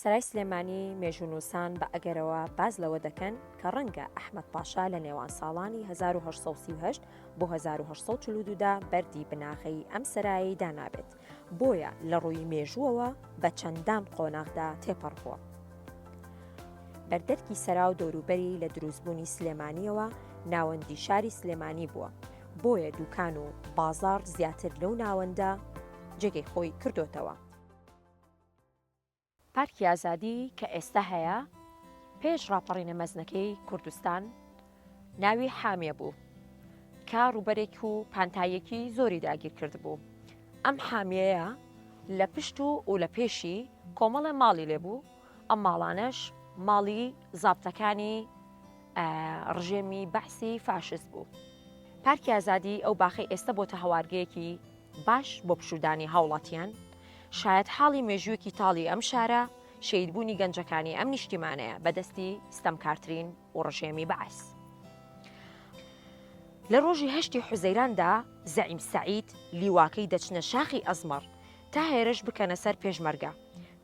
سەرای سلێمانی مێژوونووسان بە ئەگەرەوە باز لەوە دەکەن کە ڕەنگە ئەحمەد پاشا لە نێوان ساڵانی 1838 بۆ 1842دا بەردی بناغەی ئەم سەرایی دانابێت، بۆیە لە ڕووی مێژووەوە بە چەندان قۆناغدا تێپەڕبووە. بەردەرکی سەرا و دەوروبەری لە دروستبوونی سلێمانیەوە ناوەندی شاری سلێمانی بووە، بۆیە دوکان و بازاڕ زیاتر لەو ناوەندە جێگەی خۆی کردوتەوە. پارکی ئازادی کە ئێستا هەیە پێش ڕاپەڕینە مەزنەکەی کوردستان ناوی حامیە بوو کە ڕووبەرێک و پانتایەکی زۆری داگیر کرد بوو. ئەم حامیەیە لە پشت و لە پێشی کۆمەڵە ماڵی لێبوو، ئەم ماڵانەش ماڵی زابتەکانی ڕژێمی بەعسی فاشست بوو. پارکی ئازادی ئەو باخی ئێستا بۆتە هەوارگەیەکی باش بۆ پشودانی هاوڵاتیان، شاید حاڵی مێژوویەکی تاڵی ئەم شارە شەیدبوونی گەنجەکانی ئەم نیشتیمانەیە بەدەستی ستەمکارترین و ڕژێمی بەعس. لە ڕۆژی 8 حوزەیراندا زەعیم سەعید لیواکەی دەچنە شاخی ئەزمەر تا هێرش بکەنە سەر پێشمەرگە.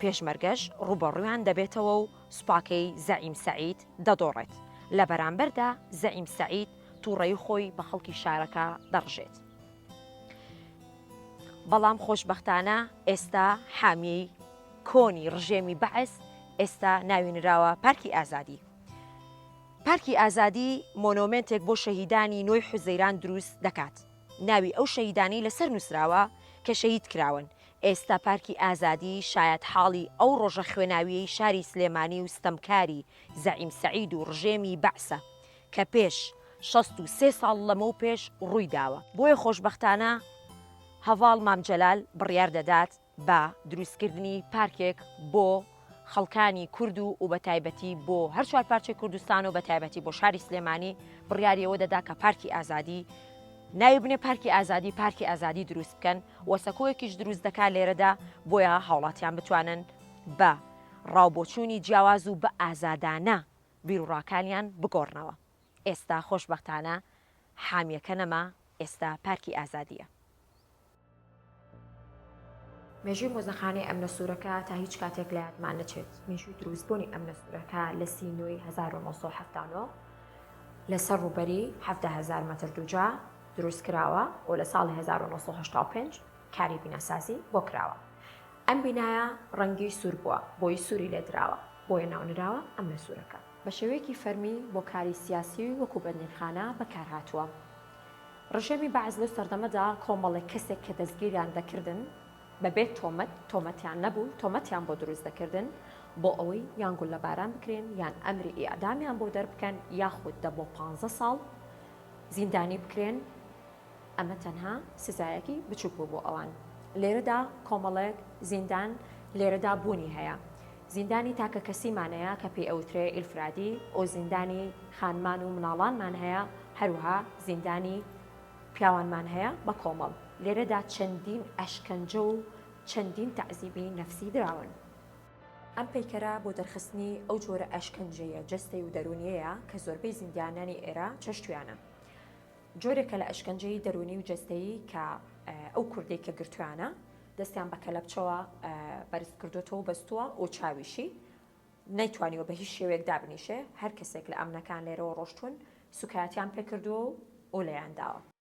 پێشمەرگەش ڕوبەڕوویان دەبێتەوە و سوپاکەی زەعیم سەعید دەدۆڕێت. لە بەرامبەردا زەعیم سەعید تووڕەی خۆی بە خەڵکی شارەکە دەڕژێت. بەڵام خۆشبەختانە ئێستا حامیەی کۆنی ڕژێمی بەعس ئێستا ناوی نراوە پارکی ئازادی. پارکی ئازادی مۆنۆمنتێک بۆ شەهیدانی 9 حوزەیران دروست دەکات. ناوی ئەو شەهیدانی لەسەر نووسراوە کە شەهید کراون. ئێستا پارکی ئازادی شاید حاڵی ئەو ڕۆژە خوێناویەی شاری سلێمانی و ستەمکاری زەعیم سەعید و ڕژێمی بەعسە کە پێش 63 ساڵ لەمە پێش ڕووی داوە. بۆیە خۆشبەختانە هەڤاڵ مامجەلال بڕیار دەدات بە دروستکردنی پارکێک بۆ خەڵکانی کورد و بە تایبەتی بۆ هەر چوار پارچەی کوردستان و بە تایبەتی بۆ شاری سلێمانی بڕیاریەوە دەدا کە پارکی ئازادی ناوی بنێ پارکی ئازادی، پارکی ئازادی دروست بکەن، وەسەکۆیەکیش دروست دەکات لێرەدا بۆیە هاوڵاتیان بتوانن بە ڕاوبۆچوونی جیاواز و بە ئازادانە بیرروڕاکانیان بگۆڕنەوە. ئێستا خۆشبەختانە حامیەکە نەما، ئێستا پارکی ئازادیە. مێژووی مۆزەخانەی ئەم نەسوورەکە تا هیچ کاتێک لە یادمان نەچێت. مێژووی دروستبوونی ئەم نەسوورەکە لە 39 1970 لەسەر ڕووبەری 17,000 مەتر دووجا دروست کراوە و لە ساڵی 1985 کاری بیناسازی بۆ کراوە. ئەم بینایە ڕەنگی سوور بووە، بۆی سووری لێدراوە، بۆیە ناونراوە ئەم نەسوورەکە. بە شێوەیەکی فەرمی بۆ کاری سیاسی وەکو بەندیخانە بەکارهاتووە. ڕژێمی بەعس لەو سەردەمەدا کۆمەڵێک کەسێک کە دەستگیریان دەکردن بەبێت تۆمەتیان نەبوو، تۆمەتیان بۆ دروست دەکردن بۆ ئەوەی یان گول لە باران بکرێن یان ئەمری ئیعدامیان بۆ دەربکەن یاخود بۆ 15 ساڵ زیندانی بکرێن. ئەمە تەنها سزایەکی بچووک بوو بۆ ئەوان. لێرەدا کۆمەڵێک زیندان لێرەدا بوونی هەیە. زیندانی تاکە کەسیمانەیە کە پێی ئەوترێ ئیلفرادی، ئەو زیندانی خانمان و مناڵانمان هەیە، هەروها زیندانی پیاوانمان هەیە بە کۆمەڵ. لێرەدا چەندین ئەشکەنجە و چەندین تەعزیبی نەفسی دراون. ئەم پەیکەرە بۆ دەرخستنی ئەو جۆرە ئەشکەنجەیە جەستەی و دەرونیەیە کە زۆربەی زیندیانانی ئێرە چەشتویانە. جۆرێکە لە ئەشکەنجەی دەرونی و جەستەیی کە ئەو کوردەی کە گرتوانە دەستیان بە کەلەپچەوە بەرز کردوتەوە و بەستووە و چاویشی نەیتوانیوە بە هیچ شێوەیەک دابنیشێ. هەر کەسێک لە ئەمنەکان لێرەوە ڕۆشتون سوکایەتیان پێکردووە و لەیان داوە.